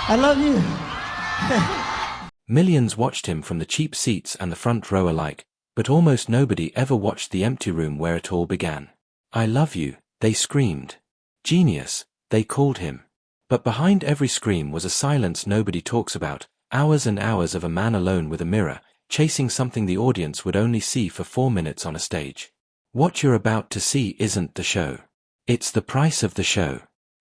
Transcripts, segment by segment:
I love you. Millions watched him from the cheap seats and the front row alike, but almost nobody ever watched the empty room where it all began. I love you, they screamed. Genius, they called him. But behind every scream was a silence nobody talks about, hours and hours of a man alone with a mirror, chasing something the audience would only see for 4 minutes on a stage. What you're about to see isn't the show. It's the price of the show.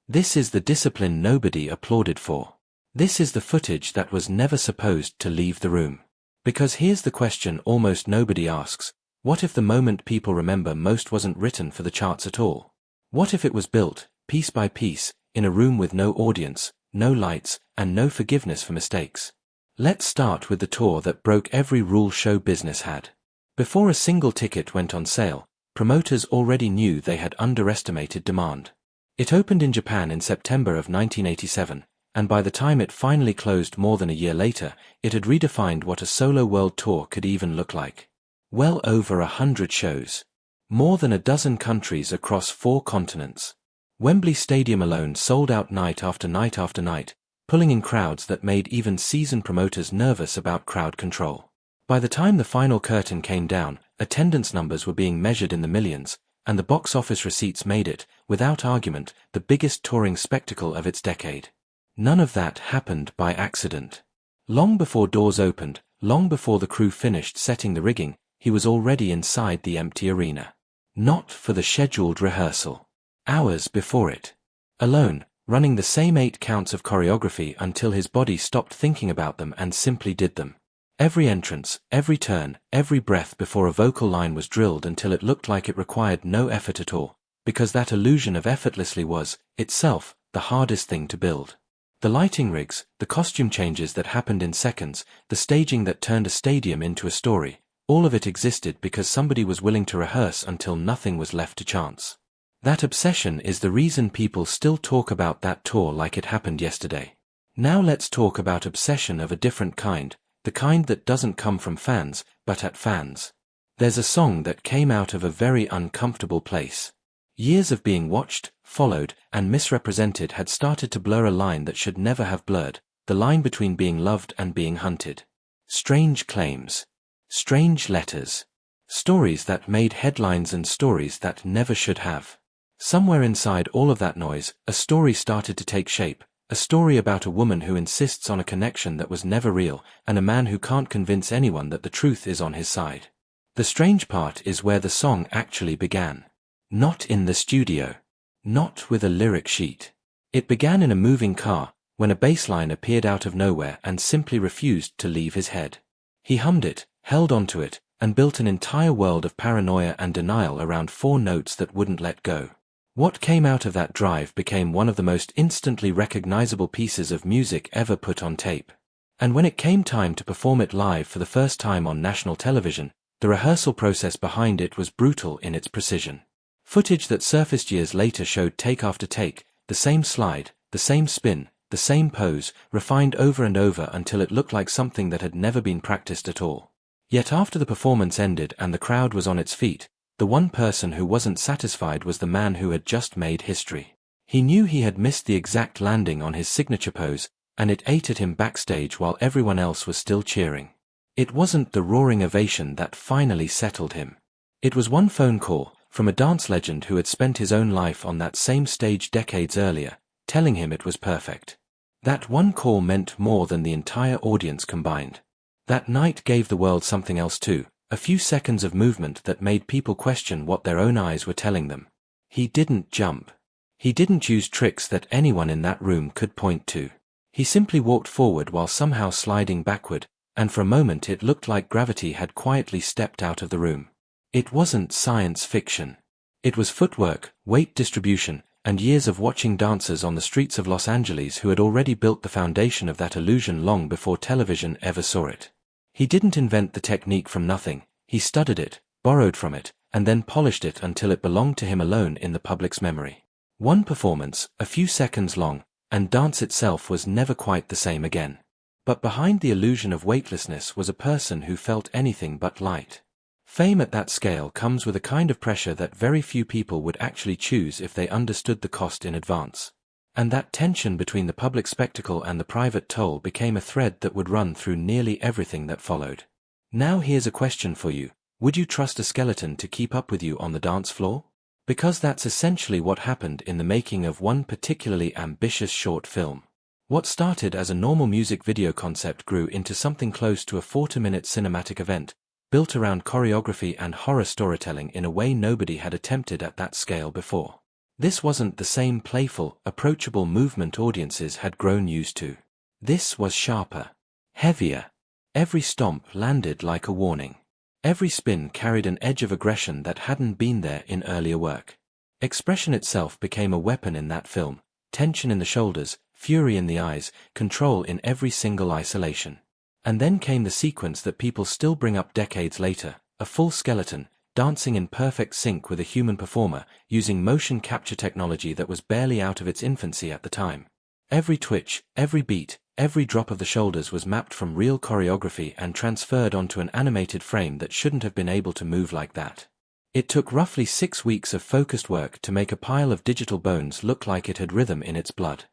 This is the discipline nobody applauded for. This is the footage that was never supposed to leave the room. Because here's the question almost nobody asks: what if the moment people remember most wasn't written for the charts at all? What if it was built, piece by piece, in a room with no audience, no lights, and no forgiveness for mistakes? Let's start with the tour that broke every rule show business had. Before a single ticket went on sale, promoters already knew they had underestimated demand. It opened in Japan in September of 1987, and by the time it finally closed more than a year later, it had redefined what a solo world tour could even look like. Well over 100 shows. More than a dozen countries across 4 continents. Wembley Stadium alone sold out night after night after night, pulling in crowds that made even seasoned promoters nervous about crowd control. By the time the final curtain came down, attendance numbers were being measured in the millions, and the box office receipts made it, without argument, the biggest touring spectacle of its decade. None of that happened by accident. Long before doors opened, long before the crew finished setting the rigging, he was already inside the empty arena. Not for the scheduled rehearsal. Hours before it. Alone, running the same 8 counts of choreography until his body stopped thinking about them and simply did them. Every entrance, every turn, every breath before a vocal line was drilled until it looked like it required no effort at all, because that illusion of effortlessly was, itself, the hardest thing to build. The lighting rigs, the costume changes that happened in seconds, the staging that turned a stadium into a story, all of it existed because somebody was willing to rehearse until nothing was left to chance. That obsession is the reason people still talk about that tour like it happened yesterday. Now let's talk about obsession of a different kind, the kind that doesn't come from fans, but at fans. There's a song that came out of a very uncomfortable place. Years of being watched, followed, and misrepresented had started to blur a line that should never have blurred, the line between being loved and being hunted. Strange claims. Strange letters. Stories that made headlines and stories that never should have. Somewhere inside all of that noise, a story started to take shape, a story about a woman who insists on a connection that was never real, and a man who can't convince anyone that the truth is on his side. The strange part is where the song actually began. Not in the studio. Not with a lyric sheet. It began in a moving car, when a bass line appeared out of nowhere and simply refused to leave his head. He hummed it, held onto it, and built an entire world of paranoia and denial around 4 notes that wouldn't let go. What came out of that drive became one of the most instantly recognizable pieces of music ever put on tape. And when it came time to perform it live for the first time on national television, the rehearsal process behind it was brutal in its precision. Footage that surfaced years later showed take after take, the same slide, the same spin, the same pose, refined over and over until it looked like something that had never been practiced at all. Yet after the performance ended and the crowd was on its feet, the one person who wasn't satisfied was the man who had just made history. He knew he had missed the exact landing on his signature pose, and it ate at him backstage while everyone else was still cheering. It wasn't the roaring ovation that finally settled him. It was one phone call, from a dance legend who had spent his own life on that same stage decades earlier, telling him it was perfect. That one call meant more than the entire audience combined. That night gave the world something else too, a few seconds of movement that made people question what their own eyes were telling them. He didn't jump. He didn't use tricks that anyone in that room could point to. He simply walked forward while somehow sliding backward, and for a moment it looked like gravity had quietly stepped out of the room. It wasn't science fiction. It was footwork, weight distribution, and years of watching dancers on the streets of Los Angeles who had already built the foundation of that illusion long before television ever saw it. He didn't invent the technique from nothing, he studied it, borrowed from it, and then polished it until it belonged to him alone in the public's memory. One performance, a few seconds long, and dance itself was never quite the same again. But behind the illusion of weightlessness was a person who felt anything but light. Fame at that scale comes with a kind of pressure that very few people would actually choose if they understood the cost in advance. And that tension between the public spectacle and the private toll became a thread that would run through nearly everything that followed. Now here's a question for you. Would you trust a skeleton to keep up with you on the dance floor? Because that's essentially what happened in the making of one particularly ambitious short film. What started as a normal music video concept grew into something close to a 40-minute cinematic event, built around choreography and horror storytelling in a way nobody had attempted at that scale before. This wasn't the same playful, approachable movement audiences had grown used to. This was sharper, heavier. Every stomp landed like a warning. Every spin carried an edge of aggression that hadn't been there in earlier work. Expression itself became a weapon in that film, tension in the shoulders, fury in the eyes, control in every single isolation. And then came the sequence that people still bring up decades later, a full skeleton, dancing in perfect sync with a human performer, using motion capture technology that was barely out of its infancy at the time. Every twitch, every beat, every drop of the shoulders was mapped from real choreography and transferred onto an animated frame that shouldn't have been able to move like that. It took roughly 6 weeks of focused work to make a pile of digital bones look like it had rhythm in its blood.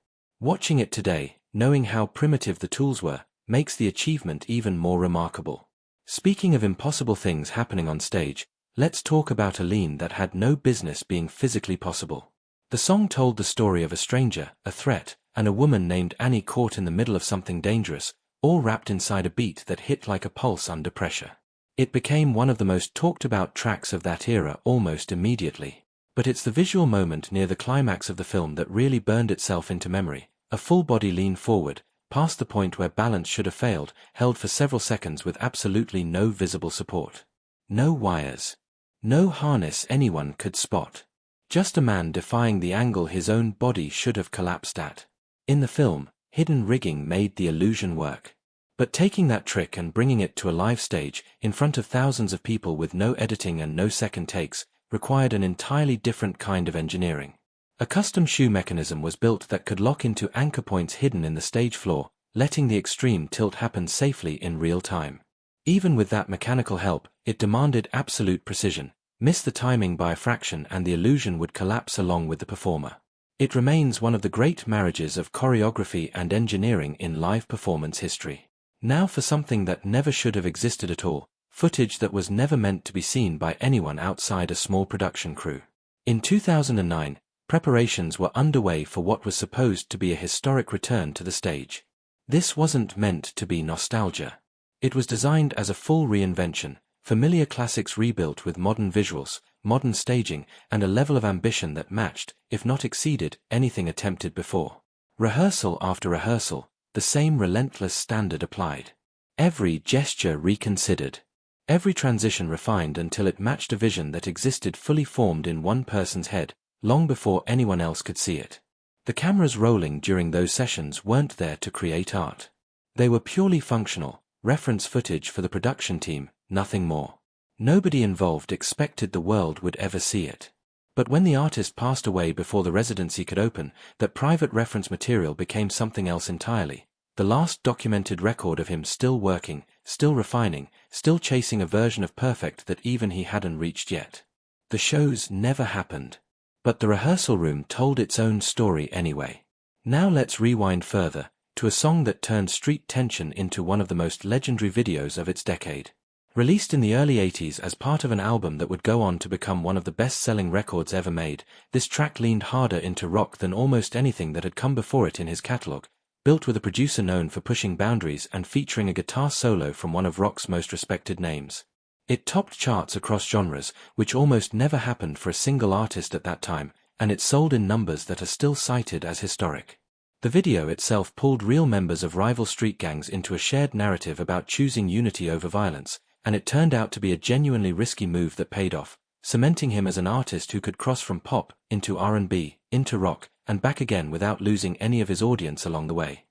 Watching it today, knowing how primitive the tools were, makes the achievement even more remarkable. Speaking of impossible things happening on stage, let's talk about a lean that had no business being physically possible. The song told the story of a stranger, a threat, and a woman named Annie caught in the middle of something dangerous, all wrapped inside a beat that hit like a pulse under pressure. It became one of the most talked about tracks of that era almost immediately. But it's the visual moment near the climax of the film that really burned itself into memory, a full body lean forward, past the point where balance should have failed, held for several seconds with absolutely no visible support. No wires. No harness anyone could spot. Just a man defying the angle his own body should have collapsed at. In the film, hidden rigging made the illusion work. But taking that trick and bringing it to a live stage, in front of thousands of people with no editing and no second takes, required an entirely different kind of engineering. A custom shoe mechanism was built that could lock into anchor points hidden in the stage floor, letting the extreme tilt happen safely in real time. Even with that mechanical help, it demanded absolute precision. Miss the timing by a fraction and the illusion would collapse along with the performer. It remains one of the great marriages of choreography and engineering in live performance history. Now for something that never should have existed at all, footage that was never meant to be seen by anyone outside a small production crew. In 2009, preparations were underway for what was supposed to be a historic return to the stage. This wasn't meant to be nostalgia. It was designed as a full reinvention, familiar classics rebuilt with modern visuals, modern staging, and a level of ambition that matched, if not exceeded, anything attempted before. Rehearsal after rehearsal, the same relentless standard applied. Every gesture reconsidered. Every transition refined until it matched a vision that existed fully formed in one person's head, long before anyone else could see it. The cameras rolling during those sessions weren't there to create art. They were purely functional, reference footage for the production team, nothing more. Nobody involved expected the world would ever see it. But when the artist passed away before the residency could open, that private reference material became something else entirely. The last documented record of him still working, still refining, still chasing a version of perfect that even he hadn't reached yet. The shows never happened. But the rehearsal room told its own story anyway. Now let's rewind further, to a song that turned street tension into one of the most legendary videos of its decade. Released in the early 80s as part of an album that would go on to become one of the best-selling records ever made, this track leaned harder into rock than almost anything that had come before it in his catalog, built with a producer known for pushing boundaries and featuring a guitar solo from one of rock's most respected names. It topped charts across genres, which almost never happened for a single artist at that time, and it sold in numbers that are still cited as historic. The video itself pulled real members of rival street gangs into a shared narrative about choosing unity over violence, and it turned out to be a genuinely risky move that paid off, cementing him as an artist who could cross from pop, into R&B, into rock, and back again without losing any of his audience along the way.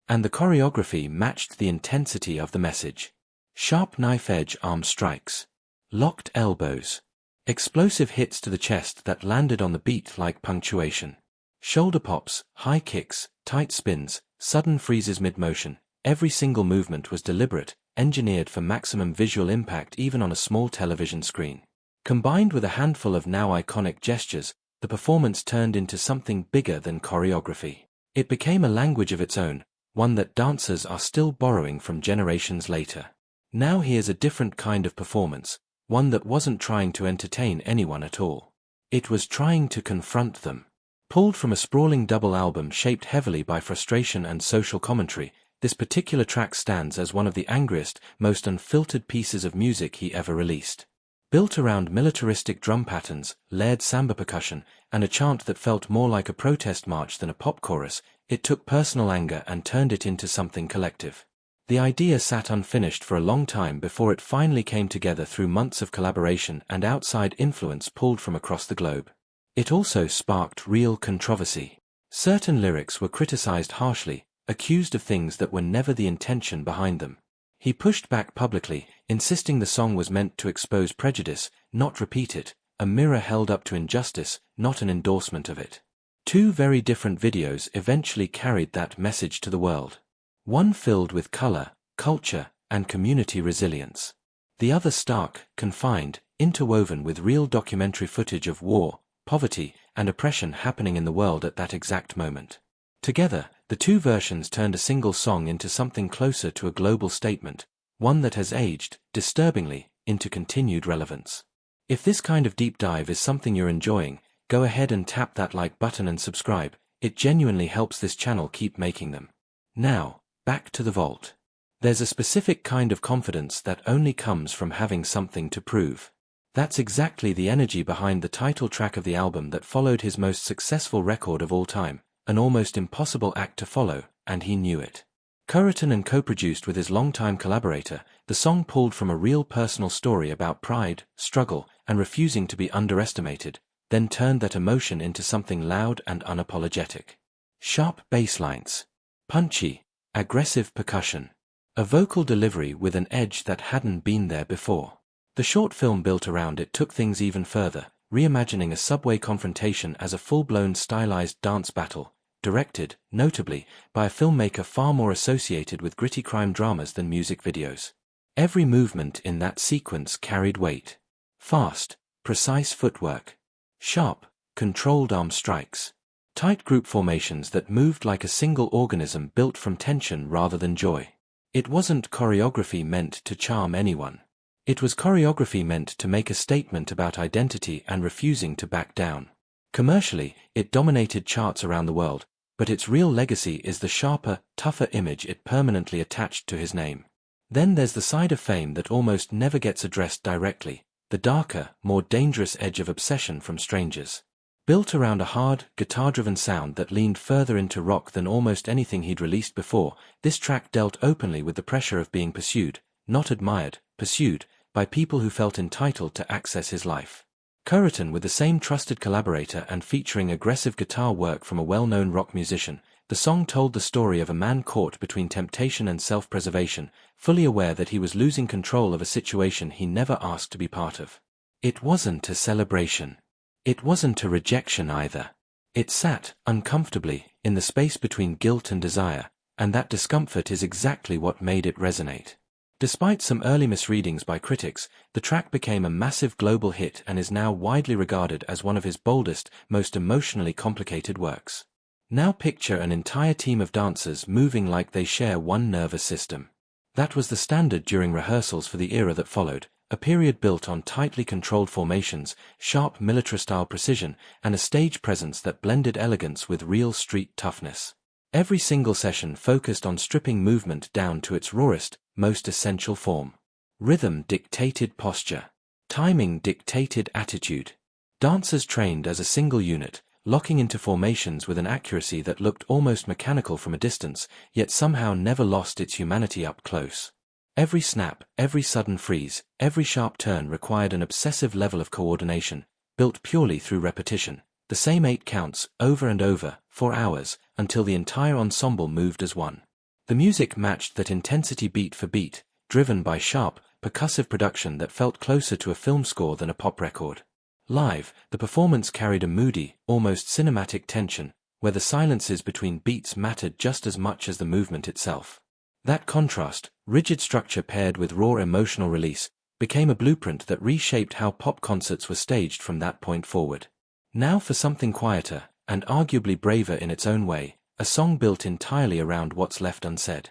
And the choreography matched the intensity of the message. Sharp knife-edge arm strikes. Locked elbows. Explosive hits to the chest that landed on the beat like punctuation. Shoulder pops, high kicks, tight spins, sudden freezes mid-motion. Every single movement was deliberate, engineered for maximum visual impact even on a small television screen. Combined with a handful of now iconic gestures, the performance turned into something bigger than choreography. It became a language of its own, one that dancers are still borrowing from generations later. Now here's a different kind of performance, one that wasn't trying to entertain anyone at all. It was trying to confront them. Pulled from a sprawling double album shaped heavily by frustration and social commentary, this particular track stands as one of the angriest, most unfiltered pieces of music he ever released. Built around militaristic drum patterns, layered samba percussion, and a chant that felt more like a protest march than a pop chorus, it took personal anger and turned it into something collective. The idea sat unfinished for a long time before it finally came together through months of collaboration and outside influence pulled from across the globe. It also sparked real controversy. Certain lyrics were criticized harshly, accused of things that were never the intention behind them. He pushed back publicly, insisting the song was meant to expose prejudice, not repeat it, a mirror held up to injustice, not an endorsement of it. Two very different videos eventually carried that message to the world. One filled with color, culture, and community resilience. The other stark, confined, interwoven with real documentary footage of war, poverty, and oppression happening in the world at that exact moment. Together, the two versions turned a single song into something closer to a global statement, one that has aged, disturbingly, into continued relevance. If this kind of deep dive is something you're enjoying, go ahead and tap that like button and subscribe. It genuinely helps this channel keep making them. Now, back to the vault. There's a specific kind of confidence that only comes from having something to prove. That's exactly the energy behind the title track of the album that followed his most successful record of all time, an almost impossible act to follow, and he knew it. Co-written and co-produced with his longtime collaborator, the song pulled from a real personal story about pride, struggle, and refusing to be underestimated, then turned that emotion into something loud and unapologetic. Sharp bass lines, punchy, aggressive percussion, a vocal delivery with an edge that hadn't been there before. The short film built around it took things even further, reimagining a subway confrontation as a full-blown stylized dance battle, directed, notably, by a filmmaker far more associated with gritty crime dramas than music videos. Every movement in that sequence carried weight. Fast, precise footwork. Sharp, controlled arm strikes. Tight group formations that moved like a single organism built from tension rather than joy. It wasn't choreography meant to charm anyone. It was choreography meant to make a statement about identity and refusing to back down. Commercially, it dominated charts around the world, but its real legacy is the sharper, tougher image it permanently attached to his name. Then there's the side of fame that almost never gets addressed directly, the darker, more dangerous edge of obsession from strangers. Built around a hard, guitar-driven sound that leaned further into rock than almost anything he'd released before, this track dealt openly with the pressure of being pursued, not admired, pursued, by people who felt entitled to access his life. Co-written with the same trusted collaborator and featuring aggressive guitar work from a well-known rock musician, the song told the story of a man caught between temptation and self-preservation, fully aware that he was losing control of a situation he never asked to be part of. It wasn't a celebration. It wasn't a rejection either. It sat, uncomfortably, in the space between guilt and desire, and that discomfort is exactly what made it resonate. Despite some early misreadings by critics, the track became a massive global hit and is now widely regarded as one of his boldest, most emotionally complicated works. Now picture an entire team of dancers moving like they share one nervous system. That was the standard during rehearsals for the era that followed, a period built on tightly controlled formations, sharp military-style precision, and a stage presence that blended elegance with real street toughness. Every single session focused on stripping movement down to its rawest, most essential form. Rhythm dictated posture. Timing dictated attitude. Dancers trained as a single unit, locking into formations with an accuracy that looked almost mechanical from a distance, yet somehow never lost its humanity up close. Every snap, every sudden freeze, every sharp turn required an obsessive level of coordination, built purely through repetition. The same 8 counts, over and over, for hours, until the entire ensemble moved as one. The music matched that intensity beat for beat, driven by sharp, percussive production that felt closer to a film score than a pop record. Live, the performance carried a moody, almost cinematic tension, where the silences between beats mattered just as much as the movement itself. That contrast, rigid structure paired with raw emotional release, became a blueprint that reshaped how pop concerts were staged from that point forward. Now for something quieter, and arguably braver in its own way, a song built entirely around what's left unsaid.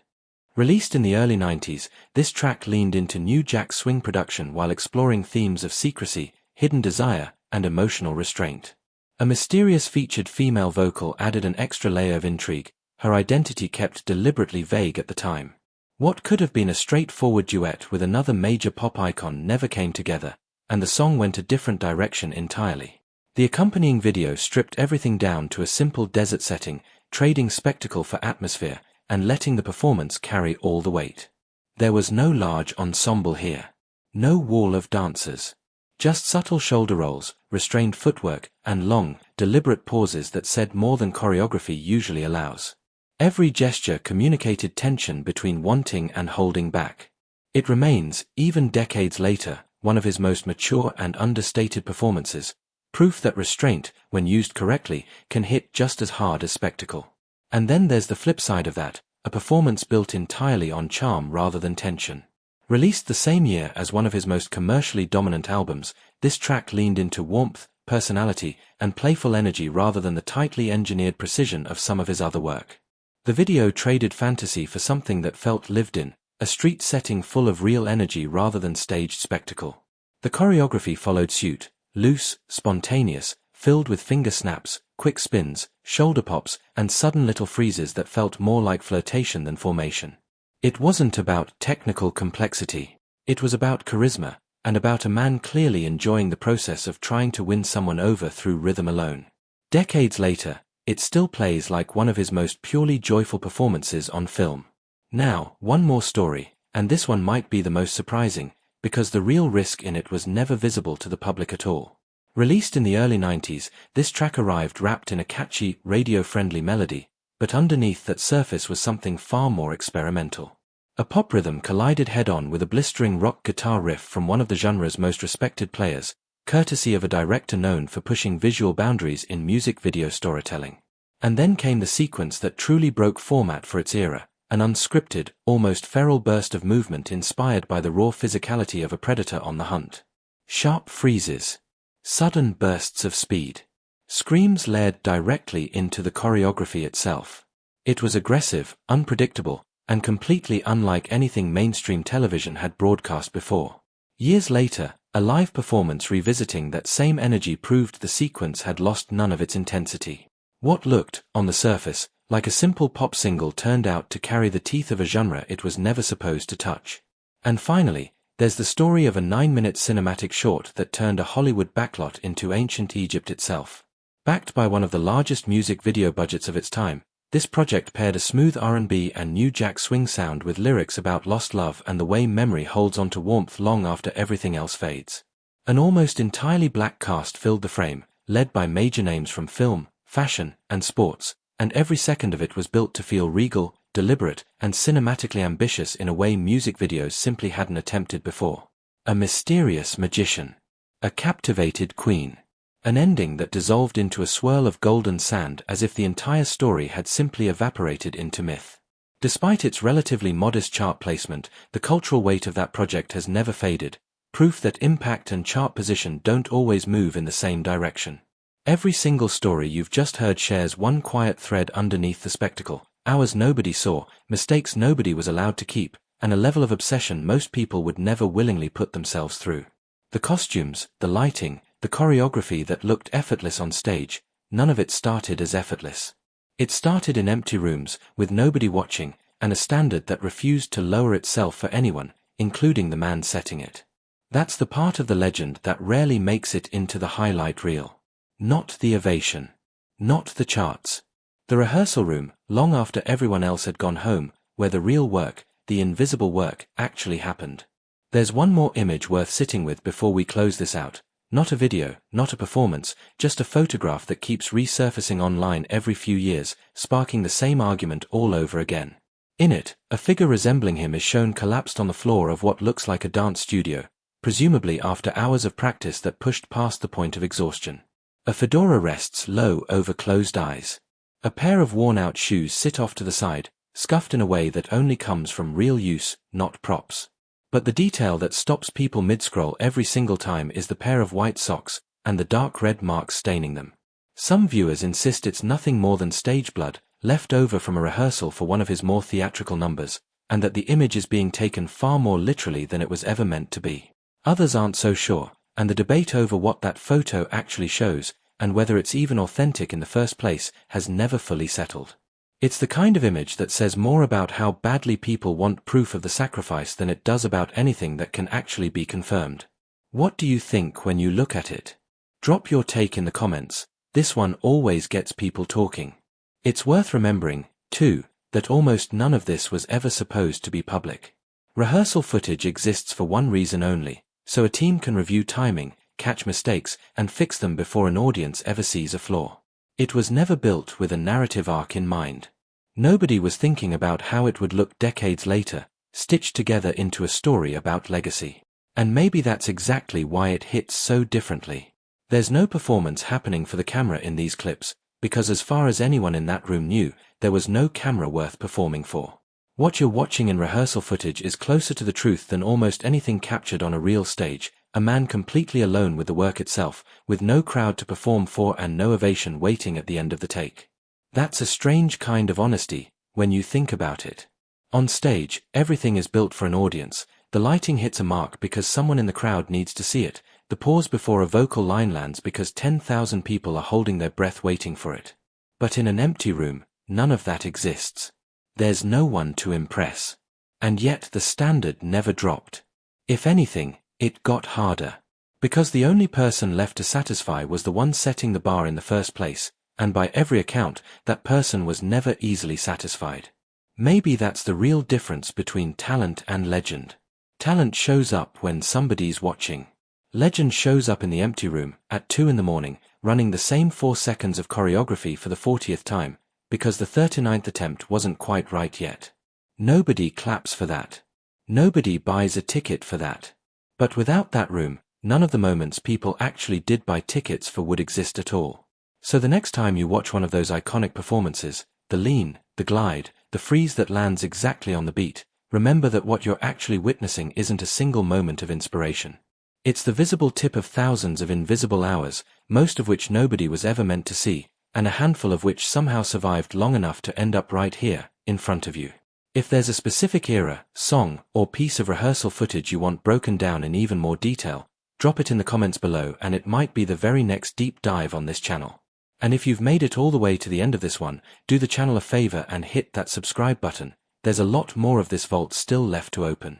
Released in the early 90s, this track leaned into New Jack Swing production while exploring themes of secrecy, hidden desire, and emotional restraint. A mysterious featured female vocal added an extra layer of intrigue, her identity kept deliberately vague at the time. What could have been a straightforward duet with another major pop icon never came together, and the song went a different direction entirely. The accompanying video stripped everything down to a simple desert setting, trading spectacle for atmosphere, and letting the performance carry all the weight. There was no large ensemble here. No wall of dancers. Just subtle shoulder rolls, restrained footwork, and long, deliberate pauses that said more than choreography usually allows. Every gesture communicated tension between wanting and holding back. It remains, even decades later, one of his most mature and understated performances, proof that restraint, when used correctly, can hit just as hard as spectacle. And then there's the flip side of that, a performance built entirely on charm rather than tension. Released the same year as one of his most commercially dominant albums, this track leaned into warmth, personality, and playful energy rather than the tightly engineered precision of some of his other work. The video traded fantasy for something that felt lived in, a street setting full of real energy rather than staged spectacle. The choreography followed suit, loose, spontaneous, filled with finger snaps, quick spins, shoulder pops, and sudden little freezes that felt more like flirtation than formation. It wasn't about technical complexity. It was about charisma, and about a man clearly enjoying the process of trying to win someone over through rhythm alone. Decades later, it still plays like one of his most purely joyful performances on film. Now, one more story, and this one might be the most surprising, because the real risk in it was never visible to the public at all. Released in the early 90s, this track arrived wrapped in a catchy, radio-friendly melody, but underneath that surface was something far more experimental. A pop rhythm collided head-on with a blistering rock guitar riff from one of the genre's most respected players, courtesy of a director known for pushing visual boundaries in music video storytelling. And then came the sequence that truly broke format for its era, an unscripted, almost feral burst of movement inspired by the raw physicality of a predator on the hunt. Sharp freezes. Sudden bursts of speed. Screams led directly into the choreography itself. It was aggressive, unpredictable, and completely unlike anything mainstream television had broadcast before. Years later, a live performance revisiting that same energy proved the sequence had lost none of its intensity. What looked, on the surface, like a simple pop single turned out to carry the teeth of a genre it was never supposed to touch. And finally, there's the story of a 9-minute cinematic short that turned a Hollywood backlot into ancient Egypt itself. Backed by one of the largest music video budgets of its time, this project paired a smooth R&B and New Jack Swing sound with lyrics about lost love and the way memory holds onto warmth long after everything else fades. An almost entirely black cast filled the frame, led by major names from film, fashion, and sports, and every second of it was built to feel regal, deliberate, and cinematically ambitious in a way music videos simply hadn't attempted before. A mysterious magician. A captivated queen. An ending that dissolved into a swirl of golden sand as if the entire story had simply evaporated into myth. Despite its relatively modest chart placement, the cultural weight of that project has never faded, proof that impact and chart position don't always move in the same direction. Every single story you've just heard shares one quiet thread underneath the spectacle, hours nobody saw, mistakes nobody was allowed to keep, and a level of obsession most people would never willingly put themselves through. The costumes, the lighting, the choreography that looked effortless on stage, none of it started as effortless. It started in empty rooms, with nobody watching, and a standard that refused to lower itself for anyone, including the man setting it. That's the part of the legend that rarely makes it into the highlight reel. Not the ovation. Not the charts. The rehearsal room, long after everyone else had gone home, where the real work, the invisible work, actually happened. There's one more image worth sitting with before we close this out. Not a video, not a performance, just a photograph that keeps resurfacing online every few years, sparking the same argument all over again. In it, a figure resembling him is shown collapsed on the floor of what looks like a dance studio, presumably after hours of practice that pushed past the point of exhaustion. A fedora rests low over closed eyes. A pair of worn-out shoes sit off to the side, scuffed in a way that only comes from real use, not props. But the detail that stops people mid-scroll every single time is the pair of white socks, and the dark red marks staining them. Some viewers insist it's nothing more than stage blood, left over from a rehearsal for one of his more theatrical numbers, and that the image is being taken far more literally than it was ever meant to be. Others aren't so sure, and the debate over what that photo actually shows, and whether it's even authentic in the first place, has never fully settled. It's the kind of image that says more about how badly people want proof of the sacrifice than it does about anything that can actually be confirmed. What do you think when you look at it? Drop your take in the comments. This one always gets people talking. It's worth remembering, too, that almost none of this was ever supposed to be public. Rehearsal footage exists for one reason only, so a team can review timing, catch mistakes, and fix them before an audience ever sees a flaw. It was never built with a narrative arc in mind. Nobody was thinking about how it would look decades later, stitched together into a story about legacy. And maybe that's exactly why it hits so differently. There's no performance happening for the camera in these clips, because as far as anyone in that room knew, there was no camera worth performing for. What you're watching in rehearsal footage is closer to the truth than almost anything captured on a real stage, a man completely alone with the work itself, with no crowd to perform for and no ovation waiting at the end of the take. That's a strange kind of honesty, when you think about it. On stage, everything is built for an audience. The lighting hits a mark because someone in the crowd needs to see it. The pause before a vocal line lands because 10,000 people are holding their breath waiting for it. But in an empty room, none of that exists. There's no one to impress. And yet the standard never dropped. If anything, it got harder. Because the only person left to satisfy was the one setting the bar in the first place, and by every account, that person was never easily satisfied. Maybe that's the real difference between talent and legend. Talent shows up when somebody's watching. Legend shows up in the empty room, at 2 a.m, running the same 4 seconds of choreography for the 40th time, because the 39th attempt wasn't quite right yet. Nobody claps for that. Nobody buys a ticket for that. But without that room, none of the moments people actually did buy tickets for would exist at all. So the next time you watch one of those iconic performances, the lean, the glide, the freeze that lands exactly on the beat, remember that what you're actually witnessing isn't a single moment of inspiration. It's the visible tip of thousands of invisible hours, most of which nobody was ever meant to see, and a handful of which somehow survived long enough to end up right here, in front of you. If there's a specific era, song, or piece of rehearsal footage you want broken down in even more detail, drop it in the comments below and it might be the very next deep dive on this channel. And if you've made it all the way to the end of this one, do the channel a favor and hit that subscribe button. There's a lot more of this vault still left to open.